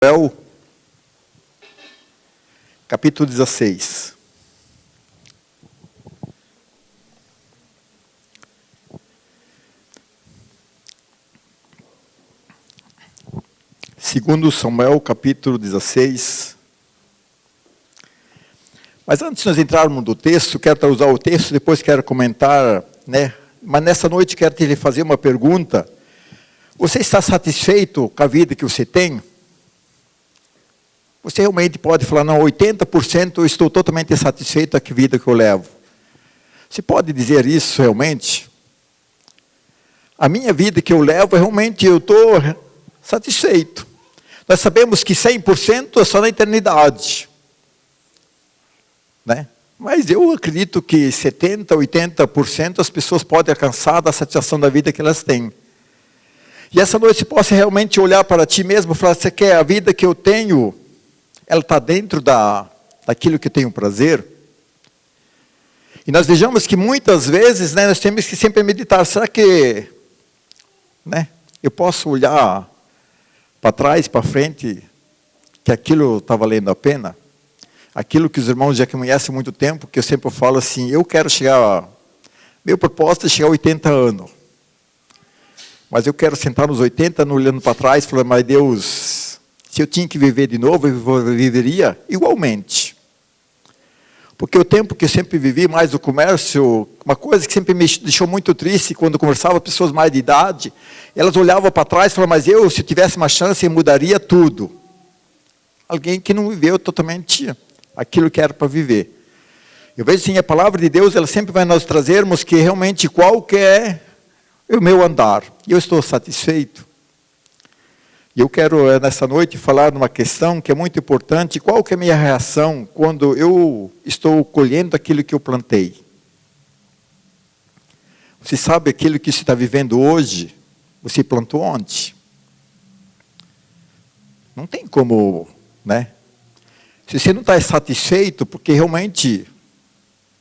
Samuel, capítulo 16. Segundo Samuel, capítulo 16. Mas antes de nós entrarmos no texto, quero usar o texto, depois quero comentar, Mas nessa noite quero te fazer uma pergunta. Você está satisfeito com a vida que você tem? Você realmente pode falar, não, 80% eu estou totalmente satisfeito com a vida que eu levo. Você pode dizer isso realmente? A minha vida que eu levo, realmente eu estou satisfeito. Nós sabemos que 100% é só na eternidade. Mas eu acredito que 70%, 80% as pessoas podem alcançar da satisfação da vida que elas têm. E essa noite você possa realmente olhar para ti mesmo e falar, você quer a vida que eu tenho, ela está dentro daquilo que eu tenho prazer? E nós vejamos que muitas vezes, nós temos que sempre meditar, será que eu posso olhar para trás, para frente, que aquilo está valendo a pena? Aquilo que os irmãos já conhecem há muito tempo, que eu sempre falo assim, eu quero chegar, meu propósito é chegar a 80 anos. Mas eu quero sentar nos 80, olhando para trás, e falar, mas Deus, se eu tinha que viver de novo, eu viveria igualmente. Porque o tempo que eu sempre vivi mais no comércio, uma coisa que sempre me deixou muito triste, quando eu conversava com pessoas mais de idade, elas olhavam para trás e falavam, mas eu, se eu tivesse uma chance, eu mudaria tudo. Alguém que não viveu totalmente aquilo que era para viver. Eu vejo assim, a palavra de Deus, ela sempre vai nos trazermos que realmente qual que é o meu andar. E eu estou satisfeito. E eu quero, nessa noite, falar de uma questão que é muito importante. Qual que é a minha reação quando eu estou colhendo aquilo que eu plantei? Você sabe aquilo que você está vivendo hoje, você plantou ontem? Não tem como, Se você não está satisfeito, porque realmente,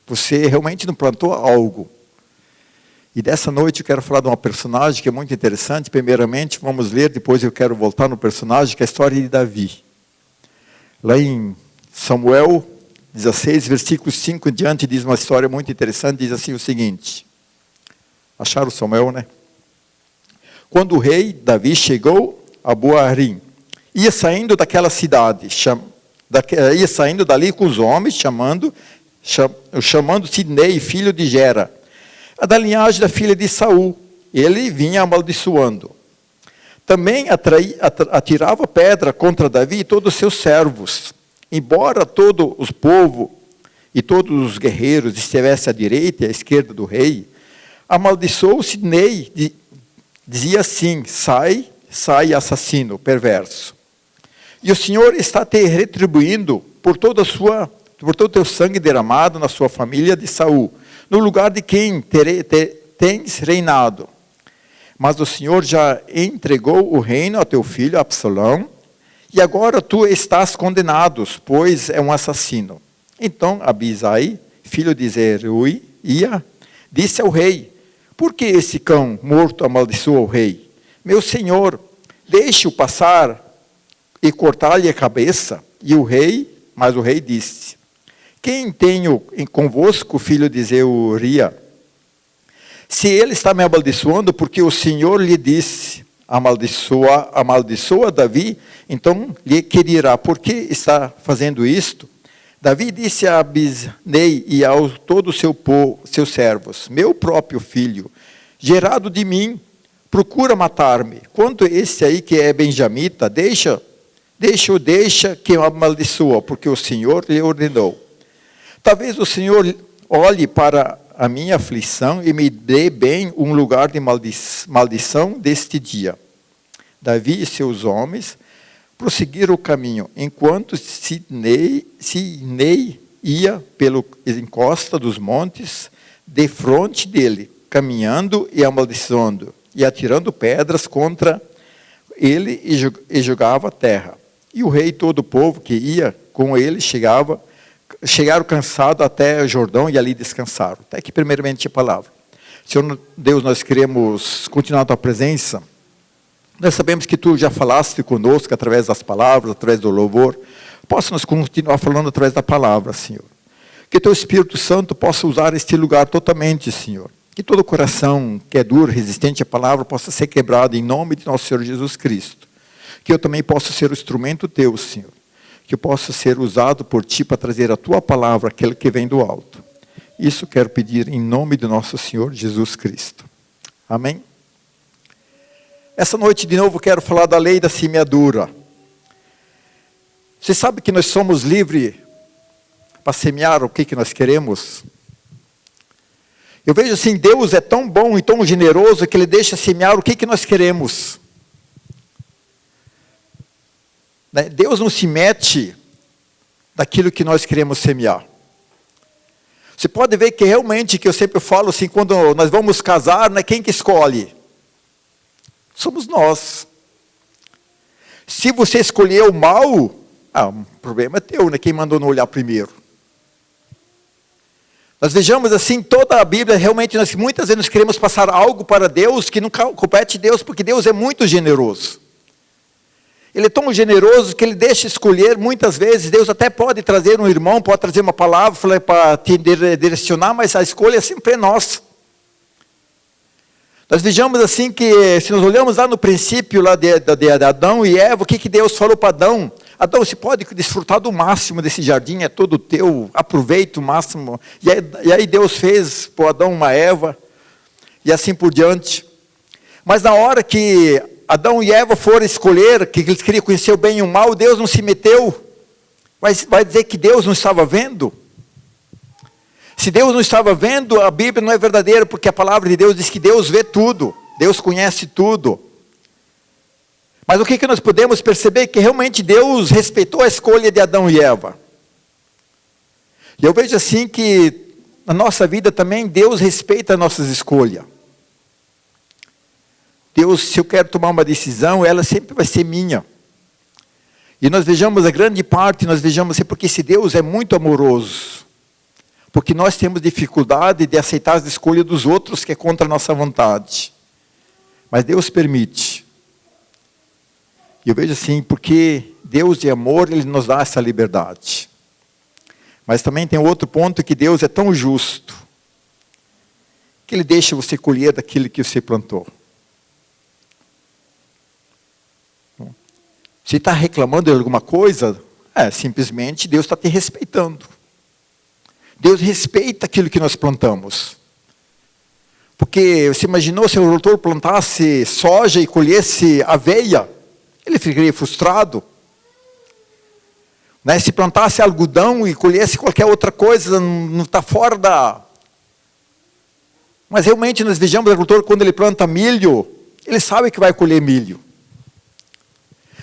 você realmente não plantou algo. E dessa noite eu quero falar de uma personagem que é muito interessante. Primeiramente, vamos ler, depois eu quero voltar no personagem, que é a história de Davi. Lá em Samuel 16, versículo 5 em diante, diz uma história muito interessante, diz assim o seguinte. Acharam Samuel, Quando o rei Davi chegou a Boarim, ia saindo daquela cidade, ia saindo dali com os homens, chamando Sidnei, filho de Gera, da linhagem da filha de Saul. Ele vinha amaldiçoando. Também atirava pedra contra Davi e todos os seus servos. Embora todo o povo e todos os guerreiros estivessem à direita e à esquerda do rei, amaldiçoou Sidnei, dizia assim, sai, assassino, perverso. E o Senhor está te retribuindo por todo o teu sangue derramado na sua família de Saul, no lugar de quem tens reinado. Mas o Senhor já entregou o reino a teu filho Absalão, e agora tu estás condenado, pois é um assassino. Então Abisai, filho de Zeruia, disse ao rei, por que esse cão morto amaldiçoa o rei? Meu senhor, deixe-o passar e cortar-lhe a cabeça. Mas o rei disse, quem tenho convosco, filho de Zeruia? Se ele está me amaldiçoando, porque o Senhor lhe disse, amaldiçoa Davi, então lhe dirá, por que está fazendo isto? Davi disse a Abisnei e a todos seus servos, meu próprio filho, gerado de mim, procura matar-me. Quanto esse aí que é benjamita, deixa que eu amaldiçoa, porque o Senhor lhe ordenou. Talvez o Senhor olhe para a minha aflição e me dê bem um lugar de maldição deste dia. Davi e seus homens prosseguiram o caminho, enquanto Sidnei ia pela encosta dos montes, defronte dele, caminhando e amaldiçoando, e atirando pedras contra ele e jogava a terra. E o rei e todo o povo que ia com ele chegaram cansados até o Jordão e ali descansaram. Até que primeiramente a palavra. Senhor Deus, nós queremos continuar a tua presença. Nós sabemos que Tu já falaste conosco através das palavras, através do louvor. Possa nos continuar falando através da palavra, Senhor. Que Teu Espírito Santo possa usar este lugar totalmente, Senhor. Que todo coração que é duro, resistente à palavra, possa ser quebrado em nome de nosso Senhor Jesus Cristo. Que eu também possa ser o instrumento Teu, Senhor. Que eu possa ser usado por Ti para trazer a Tua palavra, aquele que vem do alto. Isso quero pedir em nome de nosso Senhor Jesus Cristo. Amém? Essa noite, de novo, quero falar da lei da semeadura. Você sabe que nós somos livres para semear o que nós queremos? Eu vejo assim, Deus é tão bom e tão generoso que Ele deixa semear o que nós queremos. Deus não se mete daquilo que nós queremos semear. Você pode ver que realmente, que eu sempre falo assim, quando nós vamos casar, quem que escolhe? Somos nós. Se você escolher o mal, o problema é teu, Quem mandou não olhar primeiro? Nós vejamos assim, toda a Bíblia, realmente, muitas vezes nós queremos passar algo para Deus que não compete a Deus, porque Deus é muito generoso. Ele é tão generoso que Ele deixa escolher, muitas vezes, Deus até pode trazer um irmão, pode trazer uma palavra para te direcionar, mas a escolha sempre é nossa. Nós vejamos assim que, se nós olhamos lá no princípio lá de Adão e Eva, o que Deus falou para Adão? Adão, você pode desfrutar do máximo desse jardim, é todo teu, aproveita o máximo. E aí Deus fez para Adão uma Eva, e assim por diante. Mas na hora que Adão e Eva foram escolher, que eles queriam conhecer o bem e o mal, Deus não se meteu. Vai dizer que Deus não estava vendo? Se Deus não estava vendo, a Bíblia não é verdadeira, porque a palavra de Deus diz que Deus vê tudo, Deus conhece tudo. Mas o que nós podemos perceber? Que realmente Deus respeitou a escolha de Adão e Eva. E eu vejo assim que na nossa vida também Deus respeita as nossas escolhas. Deus, se eu quero tomar uma decisão, ela sempre vai ser minha. E nós vejamos a grande parte, nós vejamos assim, porque esse Deus é muito amoroso. Porque nós temos dificuldade de aceitar as escolhas dos outros, que é contra a nossa vontade. Mas Deus permite. E eu vejo assim, porque Deus de amor, Ele nos dá essa liberdade. Mas também tem outro ponto, que Deus é tão justo, que Ele deixa você colher daquilo que você plantou. Se está reclamando de alguma coisa, simplesmente Deus está te respeitando. Deus respeita aquilo que nós plantamos. Porque você imaginou se o agricultor plantasse soja e colhesse aveia, ele ficaria frustrado. Se plantasse algodão e colhesse qualquer outra coisa, não está fora da... Mas realmente nós vejamos o agricultor, quando ele planta milho, ele sabe que vai colher milho.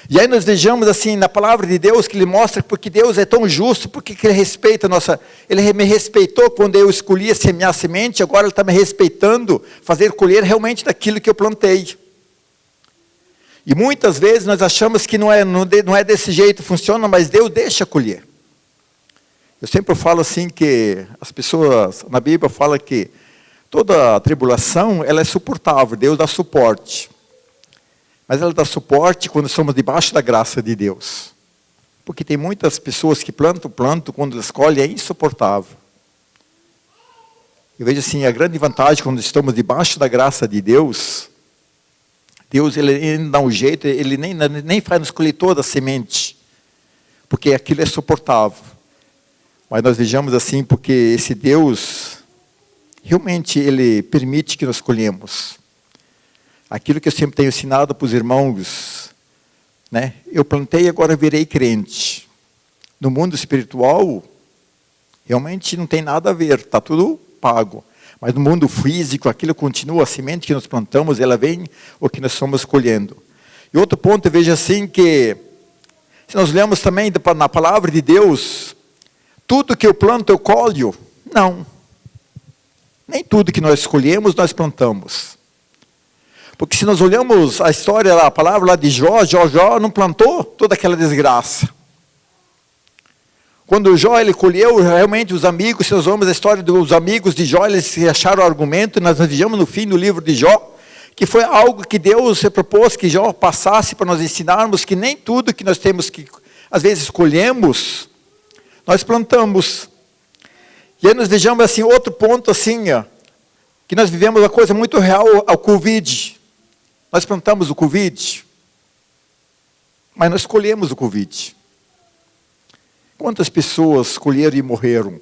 E aí nós vejamos assim, na palavra de Deus, que Ele mostra porque Deus é tão justo, porque Ele respeita a nossa... Ele me respeitou quando eu escolhi semear a semente, agora Ele está me respeitando, fazer colher realmente daquilo que eu plantei. E muitas vezes nós achamos que não é desse jeito, funciona, mas Deus deixa colher. Eu sempre falo assim que as pessoas, na Bíblia, falam que toda tribulação, ela é suportável, Deus dá suporte. Mas ela dá suporte quando somos debaixo da graça de Deus. Porque tem muitas pessoas que plantam, quando elas colhem é insuportável. Eu vejo assim, a grande vantagem quando estamos debaixo da graça de Deus, Deus ele dá um jeito, Ele nem faz nos colher toda a semente. Porque aquilo é suportável. Mas nós vejamos assim, porque esse Deus, realmente Ele permite que nós colhemos. Aquilo que eu sempre tenho ensinado para os irmãos, eu plantei e agora virei crente. No mundo espiritual, realmente não tem nada a ver, está tudo pago. Mas no mundo físico, aquilo continua, a semente que nós plantamos, ela vem o que nós estamos colhendo. E outro ponto, eu vejo assim que, se nós lemos também na palavra de Deus, tudo que eu planto eu colho? Não. Nem tudo que nós escolhemos, nós plantamos. Porque se nós olhamos a história, a palavra lá de Jó não plantou toda aquela desgraça. Quando Jó ele colheu, realmente os amigos, se nós vamos a história dos amigos de Jó, eles acharam o argumento, e nós vejamos no fim do livro de Jó, que foi algo que Deus se propôs que já passasse para nós ensinarmos que nem tudo que nós temos que, às vezes, escolhemos, nós plantamos. E aí nós vejamos assim, outro ponto assim, ó, que nós vivemos uma coisa muito real ao Covid. Nós plantamos o Covid, mas nós escolhemos o Covid. Quantas pessoas escolheram e morreram?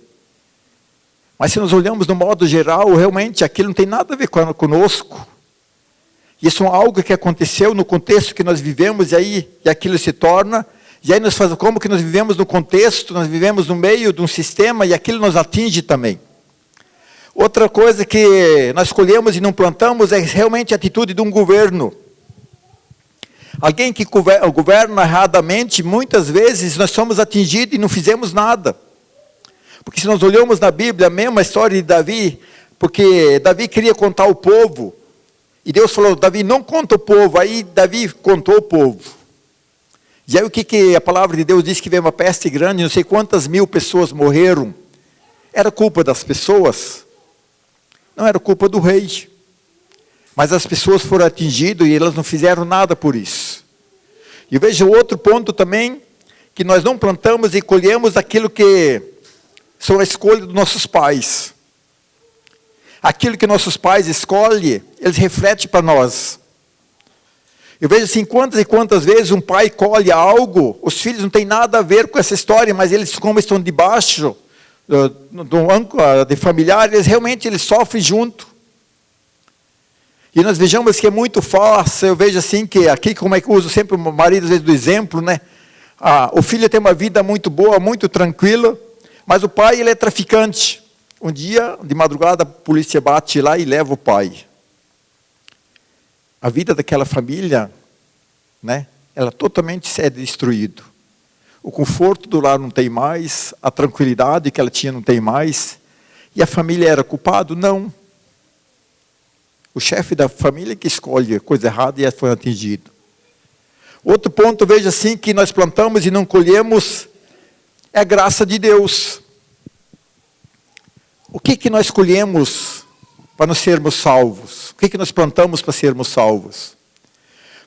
Mas se nós olhamos no modo geral, realmente aquilo não tem nada a ver conosco. Isso é algo que aconteceu no contexto que nós vivemos, e aquilo se torna, e aí nós fazemos como que nós vivemos no contexto, nós vivemos no meio de um sistema, e aquilo nos atinge também. Outra coisa que nós escolhemos e não plantamos é realmente a atitude de um governo. Alguém que governa erradamente, muitas vezes nós somos atingidos e não fizemos nada. Porque se nós olhamos na Bíblia, a mesma história de Davi, porque Davi queria contar o povo, e Deus falou, Davi, não conta o povo, aí Davi contou o povo. E aí o que a palavra de Deus diz que veio uma peste grande, não sei quantas mil pessoas morreram. Era culpa das pessoas? Não era culpa do rei. Mas as pessoas foram atingidas e elas não fizeram nada por isso. E veja outro ponto também, que nós não plantamos e colhemos aquilo que são a escolha dos nossos pais. Aquilo que nossos pais escolhem, eles refletem para nós. Eu vejo assim, quantas e quantas vezes um pai colhe algo, os filhos não têm nada a ver com essa história, mas eles, como estão debaixo do âncora de familiar, eles sofrem junto. E nós vejamos que é muito fácil, eu vejo assim, que aqui, como é que eu uso sempre o marido, às vezes, do exemplo, né? O filho tem uma vida muito boa, muito tranquila, mas o pai, ele é traficante. Um dia, de madrugada, a polícia bate lá e leva o pai. A vida daquela família, né, ela totalmente é destruída. O conforto do lar não tem mais, a tranquilidade que ela tinha não tem mais. E a família era culpada? Não. O chefe da família que escolhe a coisa errada e foi atingido. Outro ponto, veja assim, que nós plantamos e não colhemos, é a graça de Deus. O que nós colhemos para nós sermos salvos? O que nós plantamos para sermos salvos?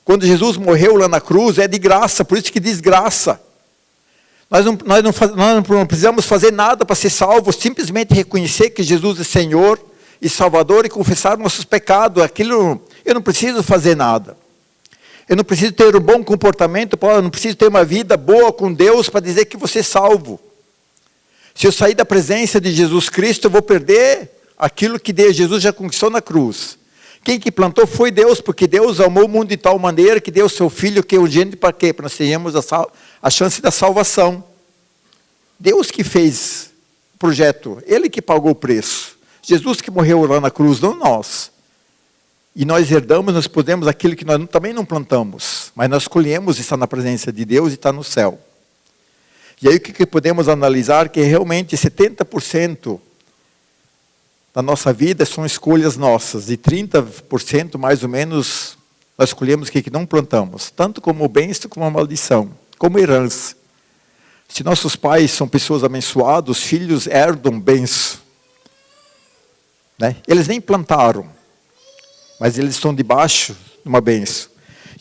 Quando Jesus morreu lá na cruz, é de graça, por isso que diz graça. Nós não precisamos fazer nada para ser salvos, simplesmente reconhecer que Jesus é Senhor e Salvador e confessar nossos pecados. Aquilo, eu não preciso fazer nada. Eu não preciso ter um bom comportamento, eu não preciso ter uma vida boa com Deus para dizer que você é salvo. Se eu sair da presença de Jesus Cristo, eu vou perder aquilo que Jesus já conquistou na cruz. Quem que plantou foi Deus, porque Deus amou o mundo de tal maneira que deu o seu Filho, que é urgente para quê? Para nós tenhamos a chance da salvação. Deus que fez o projeto, Ele que pagou o preço. Jesus que morreu lá na cruz, não nós. E nós herdamos, nós podemos aquilo que nós também não plantamos, mas nós colhemos estar na presença de Deus e estar no céu. E aí o que podemos analisar? Que realmente 70% da nossa vida são escolhas nossas, e 30% mais ou menos nós escolhemos o que não plantamos, tanto como bênção como a maldição, como herança. Se nossos pais são pessoas abençoadas, os filhos herdam bênção. Né? Eles nem plantaram, mas eles estão debaixo de uma bênção.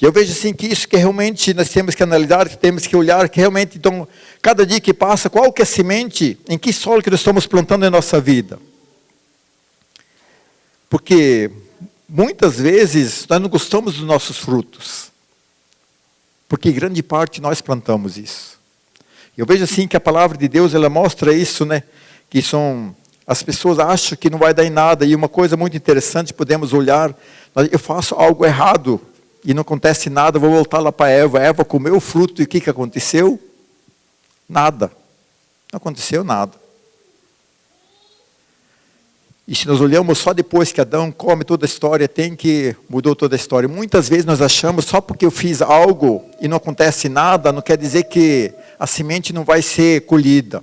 E eu vejo assim que isso que realmente nós temos que analisar, que temos que olhar, que realmente, então, cada dia que passa, qual que é a semente, em que solo que nós estamos plantando em nossa vida? Porque muitas vezes nós não gostamos dos nossos frutos, porque grande parte nós plantamos isso. Eu vejo assim que a palavra de Deus, ela mostra isso, né? Que as pessoas acham que não vai dar em nada, e uma coisa muito interessante, podemos olhar, eu faço algo errado, e não acontece nada, vou voltar lá para Eva comeu o fruto, e o que aconteceu? Nada. Não aconteceu nada. E se nós olhamos só depois que Adão come toda a história, mudou toda a história. Muitas vezes nós achamos, só porque eu fiz algo e não acontece nada, não quer dizer que a semente não vai ser colhida.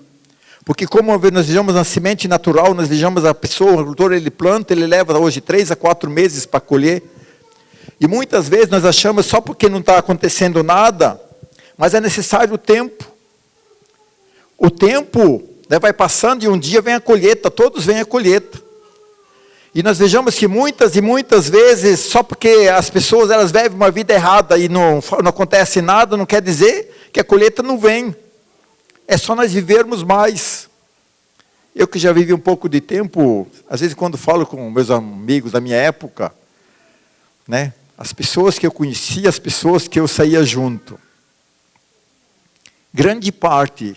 Porque como nós vejamos na semente natural, nós vejamos a pessoa, o agricultor, ele planta, ele leva hoje 3 a 4 meses para colher. E muitas vezes nós achamos só porque não está acontecendo nada, mas é necessário o tempo. O tempo, né, vai passando e um dia vem a colheita, todos vêm a colheita. E nós vejamos que muitas e muitas vezes, só porque as pessoas elas vivem uma vida errada e não acontece nada, não quer dizer que a colheita não vem. É só nós vivermos mais. Eu que já vivi um pouco de tempo, às vezes quando falo com meus amigos da minha época, né, as pessoas que eu conhecia, as pessoas que eu saía junto, grande parte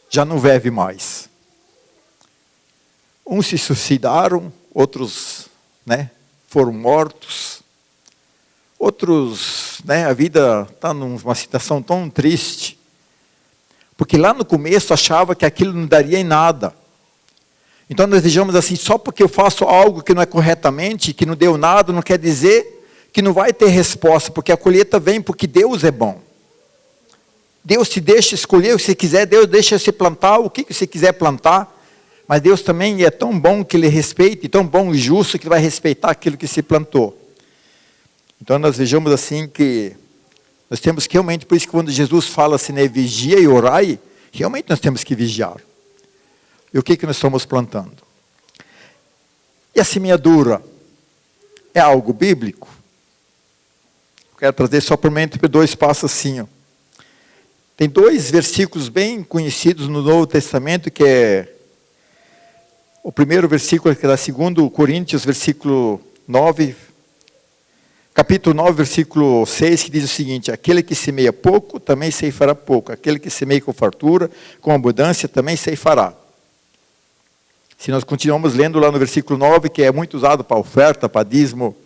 já não vive mais. Uns se suicidaram, outros, né, foram mortos. Outros, né, a vida está numa situação tão triste. Porque lá no começo achava que aquilo não daria em nada. Então nós vejamos assim, só porque eu faço algo que não é corretamente, que não deu nada, não quer dizer que não vai ter resposta, porque a colheita vem porque Deus é bom. Deus te deixa escolher o que você quiser, Deus deixa você plantar o que você quiser plantar, mas Deus também é tão bom que Ele respeita, e tão bom e justo que Ele vai respeitar aquilo que se plantou. Então nós vejamos assim que nós temos que realmente, por isso que quando Jesus fala assim, né, vigia e orai, realmente nós temos que vigiar. E o que nós estamos plantando? E a semeadura é algo bíblico? Eu quero trazer só por mente dois passos assim. Ó. Tem dois versículos bem conhecidos no Novo Testamento, que é o primeiro versículo, que é da 2 Coríntios, versículo 9, capítulo 9, versículo 6, que diz o seguinte: aquele que semeia pouco, também ceifará pouco. Aquele que semeia com fartura, com abundância, também ceifará. Se nós continuamos lendo lá no versículo 9, que é muito usado para oferta, para dízimo,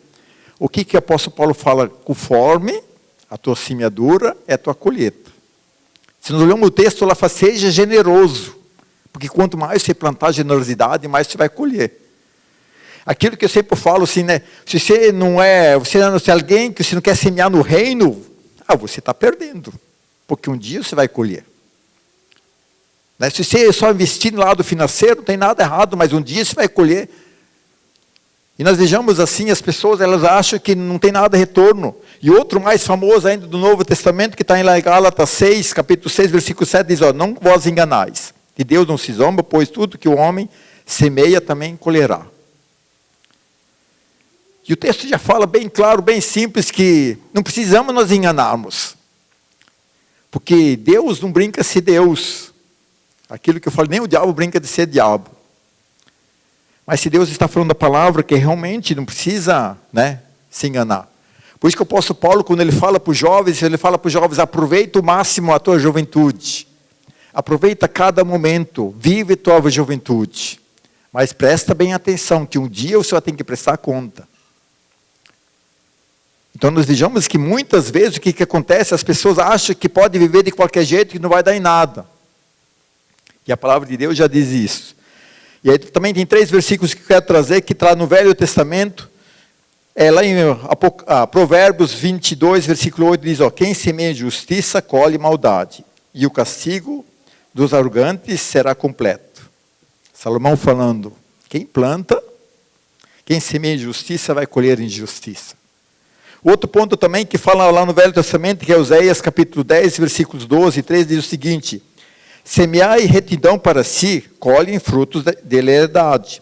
o que o apóstolo Paulo fala? Conforme a tua semeadura é a tua colheita. Se nós olhamos o texto, lá fala, seja generoso, porque quanto mais você plantar generosidade, mais você vai colher. Aquilo que eu sempre falo assim, né? Se você não é, você é alguém que você não quer semear no reino, você está perdendo, porque um dia você vai colher. Né? Se você só investir no lado financeiro, não tem nada errado, mas um dia você vai colher. E nós vejamos assim, as pessoas elas acham que não tem nada de retorno. E outro mais famoso ainda do Novo Testamento, que está em Gálatas 6, capítulo 6, versículo 7, diz, não vos enganais, que Deus não se zomba, pois tudo que o homem semeia também colherá. E o texto já fala bem claro, bem simples, que não precisamos nos enganarmos. Porque Deus não brinca de ser Deus. Aquilo que eu falo, nem o diabo brinca de ser diabo. Mas se Deus está falando a palavra, que realmente não precisa, né, se enganar. Por isso que o apóstolo Paulo, quando ele fala para os jovens, aproveita o máximo a tua juventude. Aproveita cada momento, vive a tua juventude. Mas presta bem atenção, que um dia você vai ter que prestar conta. Então nós vejamos que muitas vezes o que acontece, as pessoas acham que pode viver de qualquer jeito, que não vai dar em nada. E a palavra de Deus já diz isso. E aí também tem 3 versículos que eu quero trazer, que está no Velho Testamento. Lá em Provérbios 22, versículo 8, diz, quem semeia justiça, colhe maldade. E o castigo dos arrogantes será completo. Salomão falando, quem planta, quem semeia justiça, vai colher injustiça. Outro ponto também que fala lá no Velho Testamento, que é Oséias capítulo 10, versículos 12 e 13, diz o seguinte, semeai retidão para si, colhem frutos de lealdade.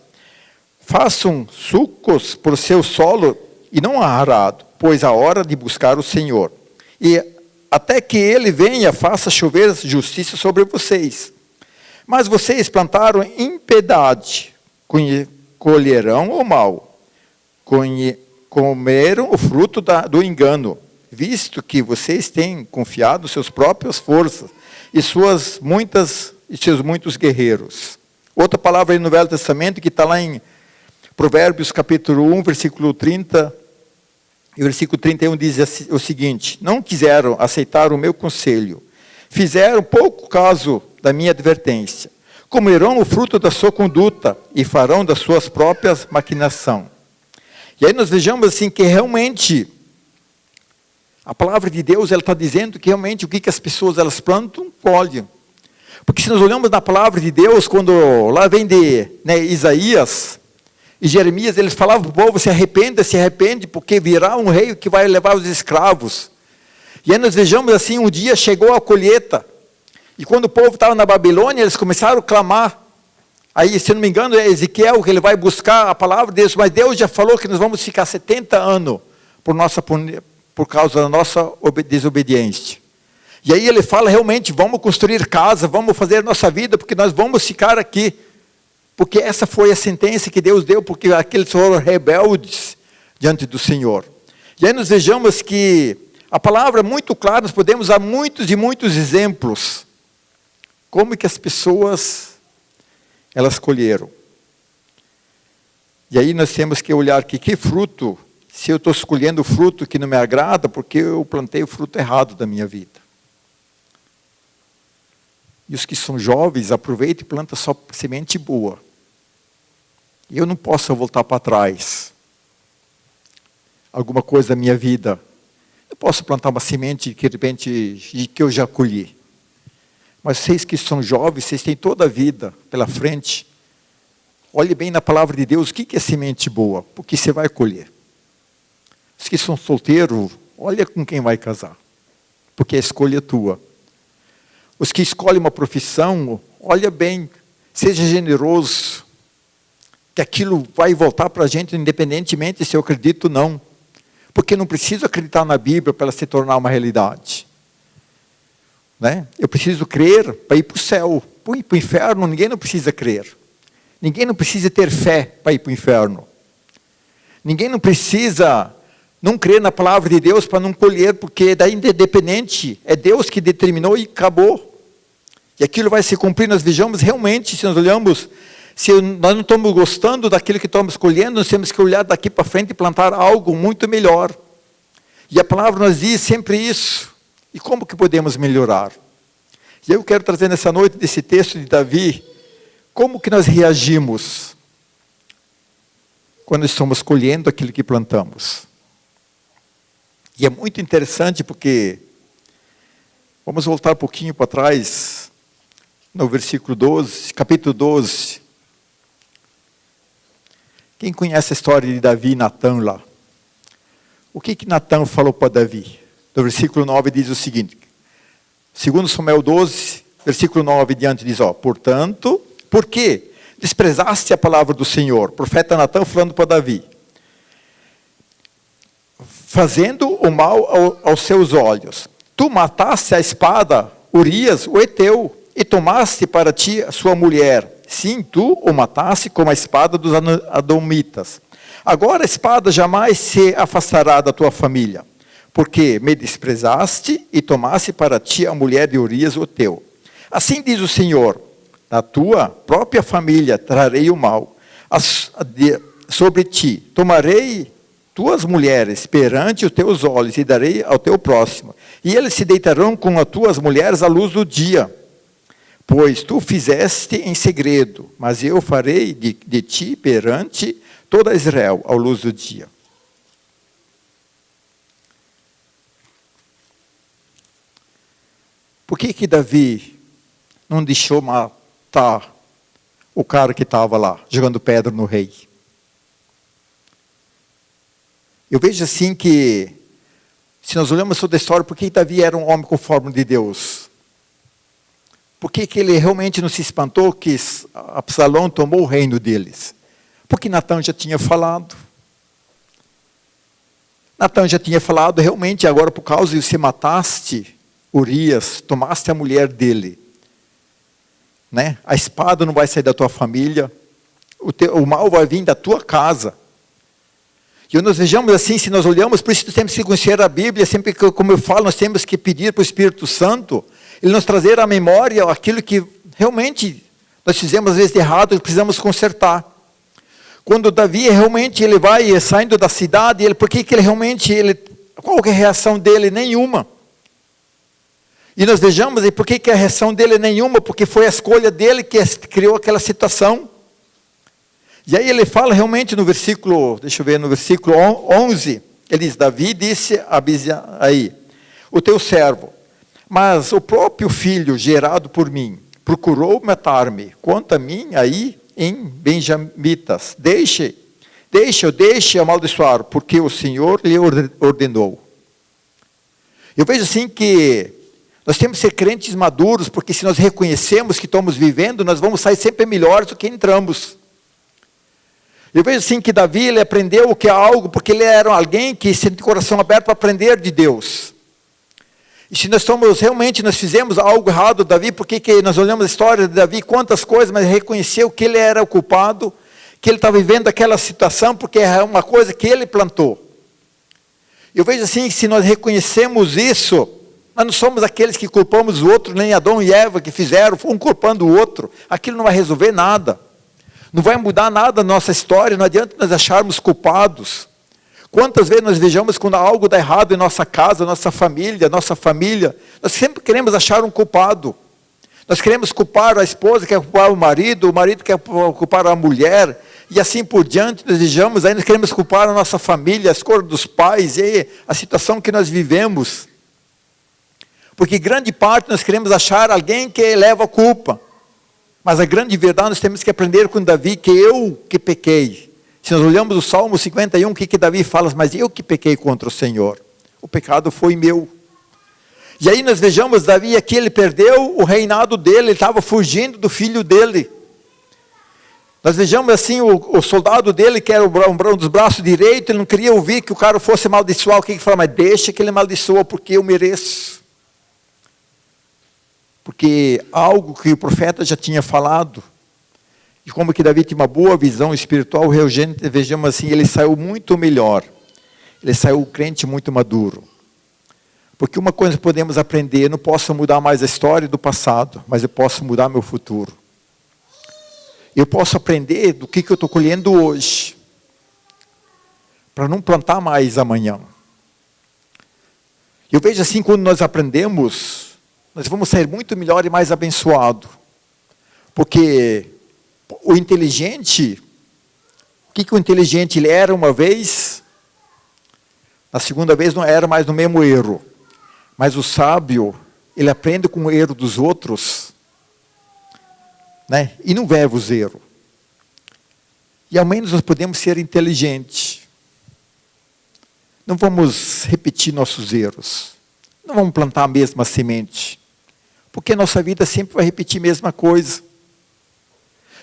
Façam sucos por seu solo e não arado, pois a hora de buscar o Senhor. E até que Ele venha, faça chover justiça sobre vocês. Mas vocês plantaram impiedade, colherão o mal. Comeram o fruto do engano, visto que vocês têm confiado nas suas próprias forças e seus muitos guerreiros. Outra palavra aí no Velho Testamento, que está lá em Provérbios capítulo 1, versículo 30, e versículo 31 diz o seguinte, não quiseram aceitar o meu conselho, fizeram pouco caso da minha advertência, comerão o fruto da sua conduta e farão das suas próprias maquinação. E aí nós vejamos assim que realmente a palavra de Deus ela está dizendo que realmente o que as pessoas elas plantam, colhem. Porque se nós olhamos na palavra de Deus, quando lá vem de Isaías e Jeremias, eles falavam para o povo, se arrepende, porque virá um rei que vai levar os escravos. E aí nós vejamos assim, um dia chegou a colheita, e quando o povo estava na Babilônia, eles começaram a clamar Aí, se não me engano, é Ezequiel que ele vai buscar a palavra de Deus, mas Deus já falou que nós vamos ficar 70 anos por causa da nossa desobediência. E aí ele fala realmente, vamos construir casa, vamos fazer a nossa vida, porque nós vamos ficar aqui. Porque essa foi a sentença que Deus deu, porque aqueles foram rebeldes diante do Senhor. E aí nós vejamos que a palavra é muito clara, nós podemos dar muitos e muitos exemplos. Como que as pessoas, elas colheram. E aí nós temos que olhar que fruto, se eu estou escolhendo o fruto que não me agrada, porque eu plantei o fruto errado da minha vida. E os que são jovens, aproveitem e plantam só semente boa. E eu não posso voltar para trás. Alguma coisa da minha vida. Eu posso plantar uma semente que de repente que eu já colhi. Mas vocês que são jovens, vocês têm toda a vida pela frente. Olhe bem na palavra de Deus, o que é semente boa? Porque você vai colher. Os que são solteiros, olha com quem vai casar. Porque a escolha é tua. Os que escolhem uma profissão, olha bem, seja generoso, que aquilo vai voltar para a gente, independentemente se eu acredito ou não. Porque não preciso acreditar na Bíblia para ela se tornar uma realidade. Né? Eu preciso crer para ir para o céu. Para ir para o inferno, ninguém não precisa crer. Ninguém não precisa ter fé para ir para o inferno. Ninguém não precisa não crer na palavra de Deus para não colher, porque daí independente, é Deus que determinou e acabou. E aquilo vai se cumprir, nós vejamos realmente, se nós olhamos, se nós não estamos gostando daquilo que estamos colhendo, nós temos que olhar daqui para frente e plantar algo muito melhor. E a palavra nos diz sempre isso. E como que podemos melhorar? E eu quero trazer nessa noite desse texto de Davi, como que nós reagimos quando estamos colhendo aquilo que plantamos. E é muito interessante porque, vamos voltar um pouquinho para trás, no versículo 12, capítulo 12. Quem conhece a história de Davi e Natã lá? O que Natã falou para Davi? No versículo 9 diz o seguinte, 2 Samuel 12, versículo 9 diante diz, portanto, por que desprezaste a palavra do Senhor? Profeta Natã falando para Davi. Fazendo o mal aos seus olhos. Tu mataste a espada Urias, o Eteu, e tomaste para ti a sua mulher. Sim, tu o mataste com a espada dos Adomitas. Agora a espada jamais se afastará da tua família, porque me desprezaste e tomaste para ti a mulher de Urias, o Eteu. Assim diz o Senhor, na tua própria família trarei o mal sobre ti. Tomarei tuas mulheres perante os teus olhos e darei ao teu próximo. E eles se deitarão com as tuas mulheres à luz do dia. Pois tu fizeste em segredo, mas eu farei de ti perante toda Israel à luz do dia. Por que Davi não deixou matar o cara que estava lá, jogando pedra no rei? Eu vejo assim que, se nós olhamos toda a história, por que Davi era um homem conforme de Deus? Por que ele realmente não se espantou que Absalão tomou o reino deles? Porque Natã já tinha falado. Natã já tinha falado, realmente, agora por causa de você mataste Urias, tomaste a mulher dele. Né? A espada não vai sair da tua família, o mal vai vir da tua casa. E nós vejamos assim, se nós olhamos, por isso temos que conhecer a Bíblia, sempre que, como eu falo, nós temos que pedir para o Espírito Santo, ele nos trazer à memória aquilo que realmente nós fizemos às vezes de errado e precisamos consertar. Quando Davi realmente ele vai saindo da cidade, por que ele realmente, qual é a reação dele? Nenhuma. E nós vejamos, e por que a reação dele é nenhuma? Porque foi a escolha dele que criou aquela situação. E aí ele fala realmente no versículo, no versículo 11, ele diz, Davi disse a Abisaí, o teu servo, mas o próprio filho gerado por mim, procurou matar-me, quanto a mim aí em Benjamitas, deixe amaldiçoar, porque o Senhor lhe ordenou. Eu vejo assim que Nós temos que ser crentes maduros, porque se nós reconhecemos que estamos vivendo, nós vamos sair sempre melhores do que entramos. Eu vejo assim que Davi, ele aprendeu o que é algo, porque ele era alguém que tinha o coração aberto para aprender de Deus. E se nós fizemos algo errado, Davi, porque que nós olhamos a história de Davi, quantas coisas, mas reconheceu que ele era o culpado, que ele estava vivendo aquela situação, porque é uma coisa que ele plantou. Eu vejo assim, que se nós reconhecemos isso, nós não somos aqueles que culpamos o outro, nem Adão e Eva que fizeram, um culpando o outro. Aquilo não vai resolver nada. Não vai mudar nada a nossa história, não adianta nós acharmos culpados. Quantas vezes nós vejamos quando algo dá errado em nossa casa, nossa família, nós sempre queremos achar um culpado. Nós queremos culpar a esposa, quer culpar o marido quer culpar a mulher, e assim por diante, nós vejamos, aí nós queremos culpar a nossa família, a escolha dos pais, e a situação que nós vivemos. Porque grande parte nós queremos achar alguém que leva a culpa. Mas a grande verdade nós temos que aprender com Davi, que eu que pequei. Se nós olhamos o Salmo 51, o que Davi fala? Mas eu que pequei contra o Senhor. O pecado foi meu. E aí nós vejamos Davi aqui, ele perdeu o reinado dele, ele estava fugindo do filho dele. Nós vejamos assim, o soldado dele, que era um dos braços direitos, ele não queria ouvir que o cara fosse amaldiçoar. O que ele fala? Mas deixa que ele amaldiçoa, porque eu mereço. Porque algo que o profeta já tinha falado, e como que Davi tinha uma boa visão espiritual, vejamos assim, ele saiu muito melhor. Ele saiu um crente muito maduro. Porque uma coisa que podemos aprender, eu não posso mudar mais a história do passado, mas eu posso mudar meu futuro. Eu posso aprender do que eu estou colhendo hoje, para não plantar mais amanhã. Eu vejo assim, quando nós aprendemos, nós vamos sair muito melhor e mais abençoado. Porque o inteligente, o que o inteligente ele era uma vez, na segunda vez não era mais no mesmo erro. Mas o sábio, ele aprende com o erro dos outros, né? E não vive os erros. E ao menos nós podemos ser inteligentes. Não vamos repetir nossos erros. Não vamos plantar a mesma semente. Porque a nossa vida sempre vai repetir a mesma coisa.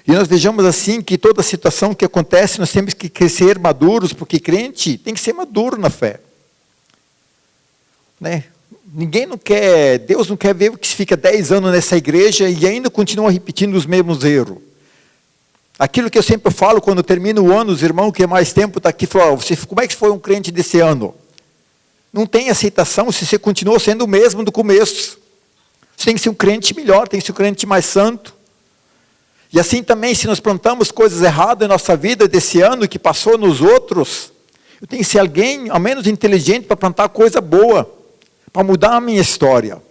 E nós vejamos assim que toda situação que acontece, nós temos que crescer maduros, porque crente tem que ser maduro na fé. Né? Deus não quer ver que se fica 10 anos nessa igreja e ainda continua repetindo os mesmos erros. Aquilo que eu sempre falo, quando termina o ano, os irmãos que mais tempo estão aqui, falam, como é que foi um crente desse ano? Não tem aceitação se você continua sendo o mesmo do começo. Você tem que ser um crente melhor, tem que ser um crente mais santo. E assim também, se nós plantamos coisas erradas em nossa vida desse ano, que passou nos outros, eu tenho que ser alguém, ao menos inteligente, para plantar coisa boa, para mudar a minha história.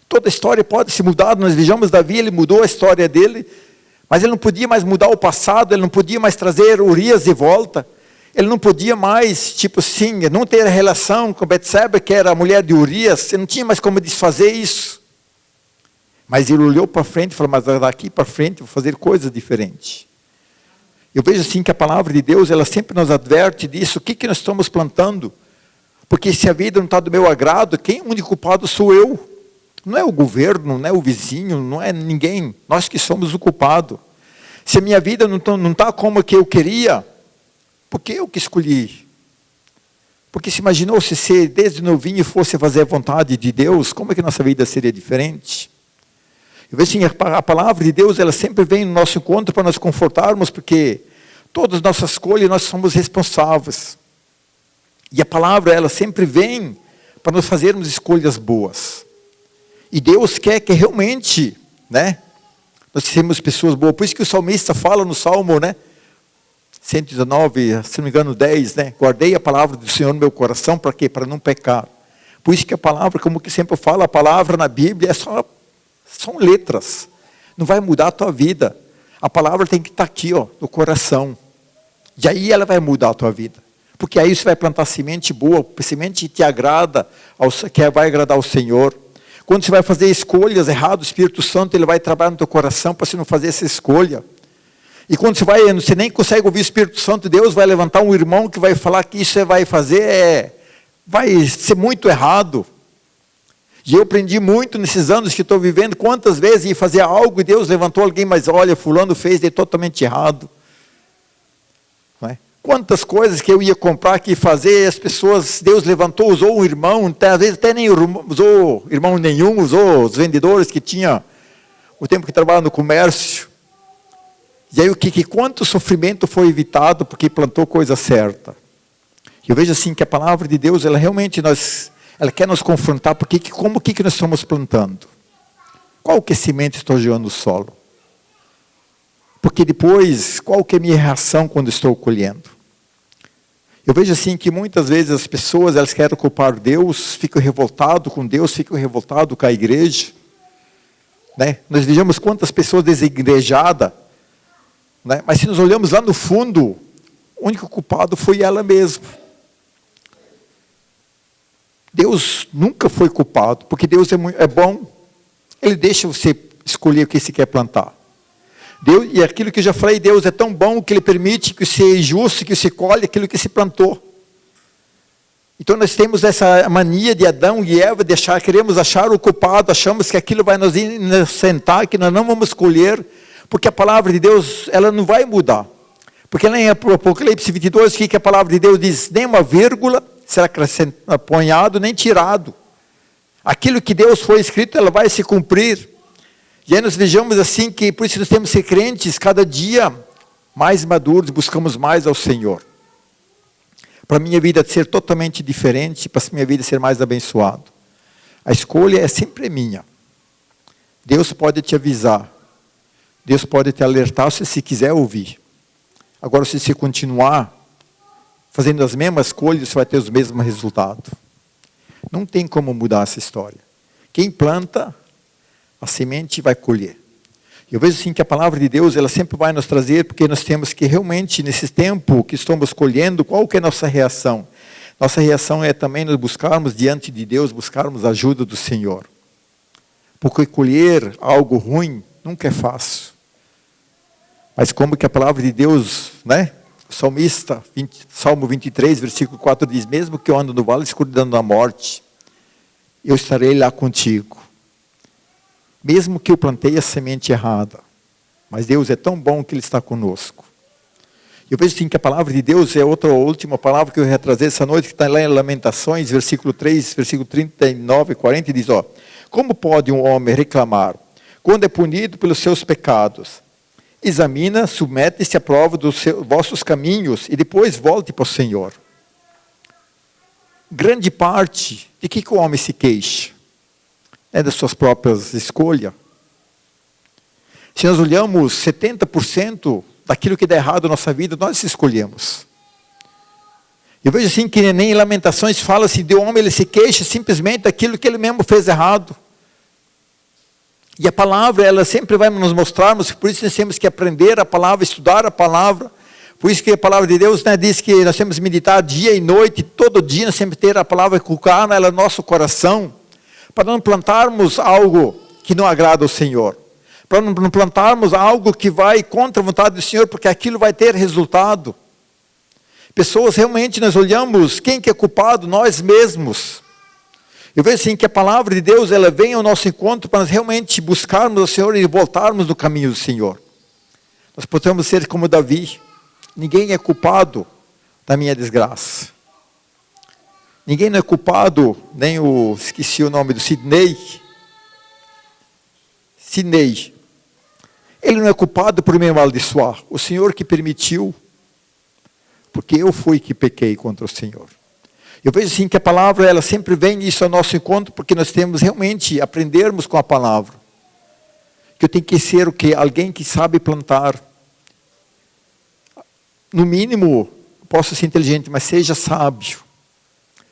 Toda história pode ser mudada, nós vejamos Davi, ele mudou a história dele, mas ele não podia mais mudar o passado, ele não podia mais trazer Urias de volta, ele não podia mais, não ter relação com Betseba, que era a mulher de Urias, ele não tinha mais como desfazer isso. Mas ele olhou para frente e falou, mas daqui para frente eu vou fazer coisas diferentes. Eu vejo assim que a palavra de Deus, ela sempre nos adverte disso, o que nós estamos plantando. Porque se a vida não está do meu agrado, quem é o único culpado sou eu. Não é o governo, não é o vizinho, não é ninguém. Nós que somos o culpado. Se a minha vida não está como que eu queria, por que eu que escolhi? Porque se imaginou se você desde novinho fosse fazer a vontade de Deus, como é que nossa vida seria diferente? Eu vejo assim, a palavra de Deus, ela sempre vem no nosso encontro para nós confortarmos, porque todas as nossas escolhas nós somos responsáveis. E a palavra, ela sempre vem para nós fazermos escolhas boas. E Deus quer que realmente, né, nós sejamos pessoas boas. Por isso que o salmista fala no Salmo, 119, se não me engano 10, guardei a palavra do Senhor no meu coração, para quê? Para não pecar. Por isso que a palavra, como que sempre fala, a palavra na Bíblia são letras. Não vai mudar a tua vida. A palavra tem que estar aqui, no coração. E aí ela vai mudar a tua vida. Porque aí você vai plantar semente boa, semente que te agrada, que vai agradar ao Senhor. Quando você vai fazer escolhas erradas, o Espírito Santo ele vai trabalhar no teu coração para você não fazer essa escolha. E quando você nem consegue ouvir o Espírito Santo, Deus vai levantar um irmão que vai falar que isso você vai fazer vai ser muito errado. E eu aprendi muito nesses anos que estou vivendo, quantas vezes ia fazer algo e Deus levantou alguém, mas olha, fulano fez de totalmente errado. Não é? Quantas coisas que eu ia comprar, que ia fazer, as pessoas, Deus levantou, usou um irmão, às vezes até nem usou irmão nenhum, usou os vendedores que tinha o tempo que trabalhava no comércio. E aí quanto sofrimento foi evitado porque plantou coisa certa. Eu vejo assim que a palavra de Deus, ela realmente ela quer nos confrontar, porque como que nós estamos plantando? Qual que semente estou jogando no solo? Porque depois, qual que é a minha reação quando estou colhendo? Eu vejo assim que muitas vezes as pessoas, elas querem culpar Deus, ficam revoltados com Deus, ficam revoltados com a igreja. Né? Nós vejamos quantas pessoas desigrejadas, né? Mas se nós olhamos lá no fundo, o único culpado foi ela mesma. Deus nunca foi culpado, porque Deus é bom. Ele deixa você escolher o que você quer plantar. Deus, e aquilo que eu já falei, Deus é tão bom que Ele permite que você é justo, que você colhe aquilo que se plantou. Então nós temos essa mania de Adão e Eva, de queremos achar o culpado, achamos que aquilo vai nos inocentar, que nós não vamos colher, porque a palavra de Deus, ela não vai mudar. Porque lá em Apocalipse 22, que a palavra de Deus diz, nem uma vírgula será apanhado, nem tirado. Aquilo que Deus foi escrito, ela vai se cumprir. E aí nós vejamos assim que, por isso nós temos que ser crentes, cada dia mais maduros, buscamos mais ao Senhor. Para a minha vida ser totalmente diferente, para a minha vida ser mais abençoado. A escolha é sempre minha. Deus pode te avisar. Deus pode te alertar se você quiser ouvir. Agora, se você continuar fazendo as mesmas escolhas, você vai ter os mesmos resultados. Não tem como mudar essa história. Quem planta, a semente vai colher. Eu vejo assim que a palavra de Deus, ela sempre vai nos trazer, porque nós temos que realmente, nesse tempo que estamos colhendo, qual que é a nossa reação? Nossa reação é também nos buscarmos diante de Deus, buscarmos a ajuda do Senhor. Porque colher algo ruim nunca é fácil. Mas como que a palavra de Deus, né? O salmista, Salmo 23, versículo 4 diz, mesmo que eu ando no vale escuridão da morte, eu estarei lá contigo. Mesmo que eu plantei a semente errada, mas Deus é tão bom que Ele está conosco. Eu vejo assim que a palavra de Deus é outra última palavra que eu ia trazer essa noite, que está lá em Lamentações, versículo 3, versículo 39 e 40, e diz, como pode um homem reclamar, quando é punido pelos seus pecados? Examina, submete-se à prova dos vossos caminhos, e depois volte para o Senhor. Grande parte de que o homem se queixa? É das suas próprias escolhas. Se nós olhamos 70% daquilo que dá errado na nossa vida, nós escolhemos. Eu vejo assim que nem em Lamentações fala-se de um homem, ele se queixa simplesmente daquilo que ele mesmo fez errado. E a palavra, ela sempre vai nos mostrarmos, por isso nós temos que aprender a palavra, estudar a palavra. Por isso que a palavra de Deus, né, diz que nós temos que meditar dia e noite, todo dia nós temos que ter a palavra, colocar ela no nosso coração, para não plantarmos algo que não agrada ao Senhor. Para não plantarmos algo que vai contra a vontade do Senhor, porque aquilo vai ter resultado. Pessoas, realmente, nós olhamos, quem que é culpado? Nós mesmos. Eu vejo assim que a palavra de Deus, ela vem ao nosso encontro para nós realmente buscarmos o Senhor e voltarmos no caminho do Senhor. Nós podemos ser como Davi. Ninguém é culpado da minha desgraça. Ninguém não é culpado, nem esqueci o nome do Sidney. Ele não é culpado por me amaldiçoar. O Senhor que permitiu, porque eu fui que pequei contra o Senhor. Eu vejo assim que a palavra, ela sempre vem isso ao nosso encontro, porque nós temos realmente aprendermos com a palavra. Que eu tenho que ser o quê? Alguém que sabe plantar. No mínimo, posso ser inteligente, mas seja sábio.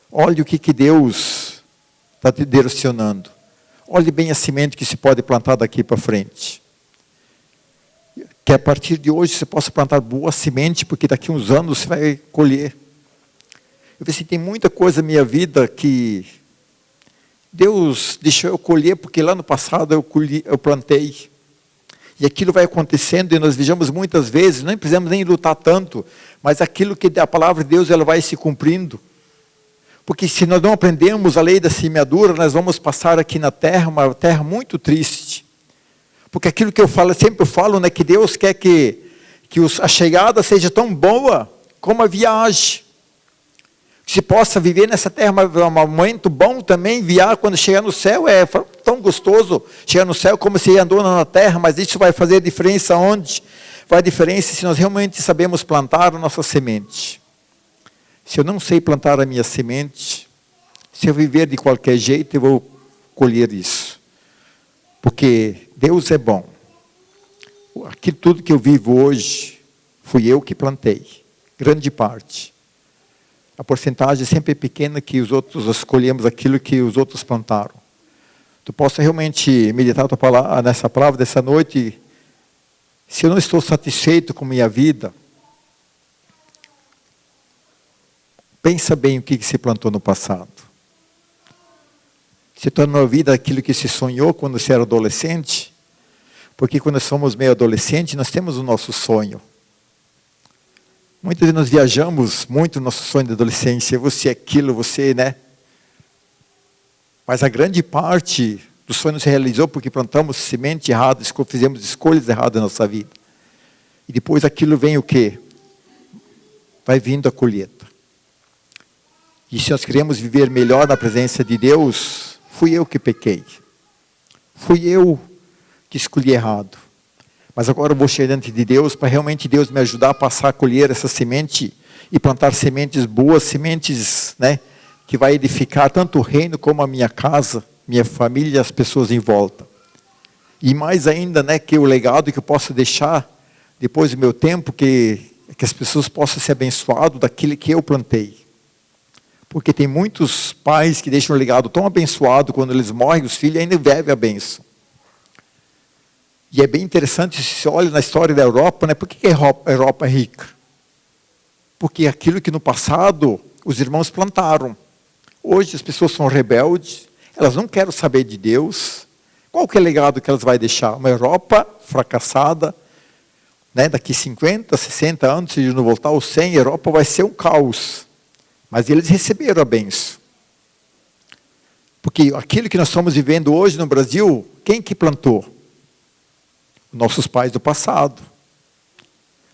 Olhe o que Deus está direcionando. Olhe bem a semente que se pode plantar daqui para frente. Que a partir de hoje você possa plantar boa semente, porque daqui a uns anos você vai colher. Eu vejo assim, tem muita coisa na minha vida que Deus deixou eu colher, porque lá no passado eu plantei. E aquilo vai acontecendo, e nós vejamos muitas vezes, não precisamos nem lutar tanto, mas aquilo que a palavra de Deus, ela vai se cumprindo. Porque se nós não aprendemos a lei da semeadura, nós vamos passar aqui na terra, uma terra muito triste. Porque aquilo que eu falo, sempre falo, né, que Deus quer que a chegada seja tão boa como a viagem. Que se possa viver nessa terra um momento bom também, quando chegar no céu, é tão gostoso chegar no céu como se andou na terra, mas isso vai fazer diferença onde? Vai diferença se nós realmente sabemos plantar a nossa semente. Se eu não sei plantar a minha semente, se eu viver de qualquer jeito, eu vou colher isso. Porque Deus é bom. Aquilo tudo que eu vivo hoje, fui eu que plantei. Grande parte. A porcentagem sempre é pequena que os outros escolhemos aquilo que os outros plantaram. Tu possa realmente meditar nessa palavra dessa noite. Se eu não estou satisfeito com minha vida, pensa bem o que se plantou no passado. Se tornou a vida aquilo que se sonhou quando você era adolescente, porque quando somos meio adolescentes, nós temos o nosso sonho. Muitas vezes nós viajamos muito no nosso sonho de adolescência, você é aquilo, você, né? Mas a grande parte do sonho não se realizou porque plantamos semente errada, fizemos escolhas erradas na nossa vida. E depois aquilo vem o quê? Vai vindo a colheita. E se nós queremos viver melhor na presença de Deus, fui eu que pequei. Fui eu que escolhi errado. Mas agora eu vou chegar diante de Deus para realmente Deus me ajudar a passar a colher essa semente e plantar sementes boas, sementes, né, que vai edificar tanto o reino como a minha casa, minha família e as pessoas em volta. E mais ainda, né, que o legado que eu posso deixar depois do meu tempo, que as pessoas possam ser abençoadas daquilo que eu plantei. Porque tem muitos pais que deixam o legado tão abençoado, quando eles morrem, os filhos ainda bebem a bênção. E é bem interessante, se você olha na história da Europa, né, por que a Europa é rica? Porque aquilo que no passado os irmãos plantaram. Hoje as pessoas são rebeldes, elas não querem saber de Deus. Qual que é o legado que elas vão deixar? Uma Europa fracassada, né, daqui 50, 60 anos, se não voltar aos 100, a Europa vai ser um caos. Mas eles receberam a bênção. Porque aquilo que nós estamos vivendo hoje no Brasil, quem que plantou? Nossos pais do passado.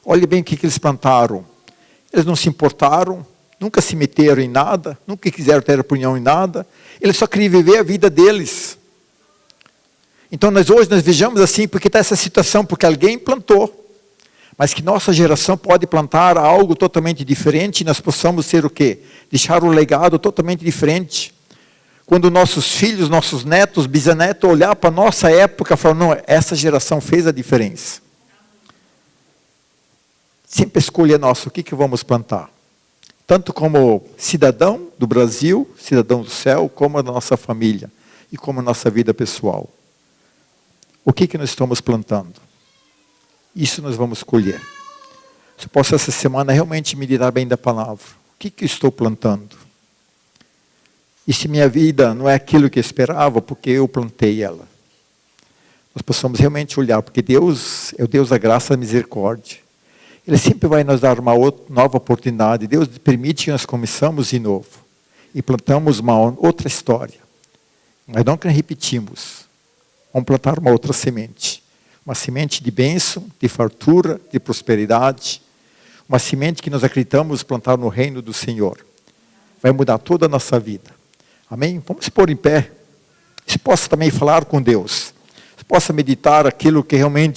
Olhe bem o que eles plantaram. Eles não se importaram, nunca se meteram em nada, nunca quiseram ter opinião em nada. Eles só queriam viver a vida deles. Então hoje nós vejamos assim, porque está essa situação, porque alguém plantou. Mas que nossa geração pode plantar algo totalmente diferente, e nós possamos ser o quê? Deixar um legado totalmente diferente. Quando nossos filhos, nossos netos, bisnetos olhar para a nossa época e falar, não, essa geração fez a diferença. Sempre a escolha é nossa, o que vamos plantar? Tanto como cidadão do Brasil, cidadão do céu, como a nossa família e como a nossa vida pessoal. O que nós estamos plantando? Isso nós vamos colher. Se eu posso essa semana realmente meditar bem da palavra. O que eu estou plantando? E se minha vida não é aquilo que eu esperava, porque eu plantei ela. Nós possamos realmente olhar, porque Deus é o Deus da graça e da misericórdia. Ele sempre vai nos dar uma nova oportunidade. Deus permite que nós começamos de novo. E plantamos uma outra história. Mas não que repetimos. Vamos plantar uma outra semente. Uma semente de bênção, de fartura, de prosperidade. Uma semente que nós acreditamos plantar no reino do Senhor. Vai mudar toda a nossa vida. Amém? Vamos se pôr em pé. Se possa também falar com Deus. Se possa meditar aquilo que realmente